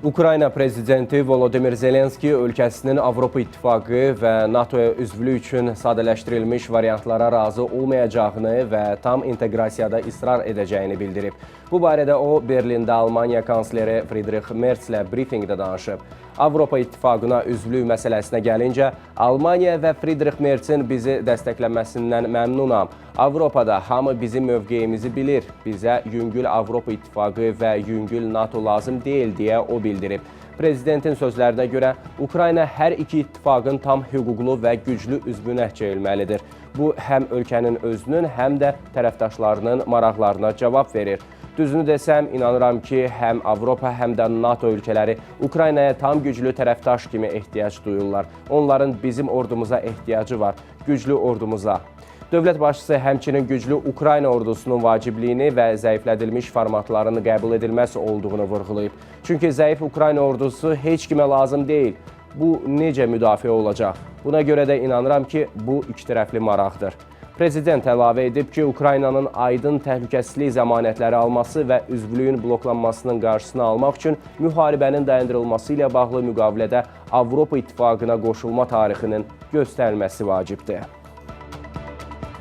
Ukrayna prezidenti Volodymyr Zelenski ölkəsinin Avropa İttifaqı və NATO-ya üzvlük üçün sadələşdirilmiş variantlara razı olmayacağını və tam inteqrasiyada israr edəcəyini bildirib. Bu barədə o, Berlində Almaniya kansleri Friedrich Merzlə brifinqdə danışıb. Avropa İttifaqına üzvlük məsələsinə gəlincə, Almaniya və Friedrich Merzin bizi dəstəkləməsindən məmnunam. Avropada hamı bizim mövqeyimizi bilir. Bizə yüngül Avropa İttifaqı və yüngül NATO lazım deyil, deyə o bildirib. Prezidentin sözlərinə görə, Ukrayna hər iki ittifaqın tam hüquqlu və güclü üzvünə çevrilməlidir. Bu, həm ölkənin özünün, həm də tərəfdaşlarının maraqlarına cavab verir. Düzünü desəm, inanıram ki, həm Avropa, həm də NATO ölkələri Ukraynaya tam güclü tərəfdaş kimi ehtiyac duyurlar. Onların bizim ordumuza ehtiyacı var, güclü ordumuza. Dövlət başçısı həmçinin güclü Ukrayna ordusunun vacibliyini və zəiflədilmiş formatlarını qəbul edilməsi olduğunu vurğulayıb. Çünki zəif Ukrayna ordusu heç kimə lazım deyil. Bu necə müdafiə olacaq? Buna görə də inanıram ki, bu ikitərəfli maraqdır. Prezident əlavə edib ki, Ukraynanın aydın təhlükəsizlik zəmanətləri alması və üzvlüyün bloklanmasının qarşısını almaq üçün müharibənin dayandırılması ilə bağlı müqavilədə Avropa İttifaqına qoşulma tarixinin göstərilməsi vacibdir.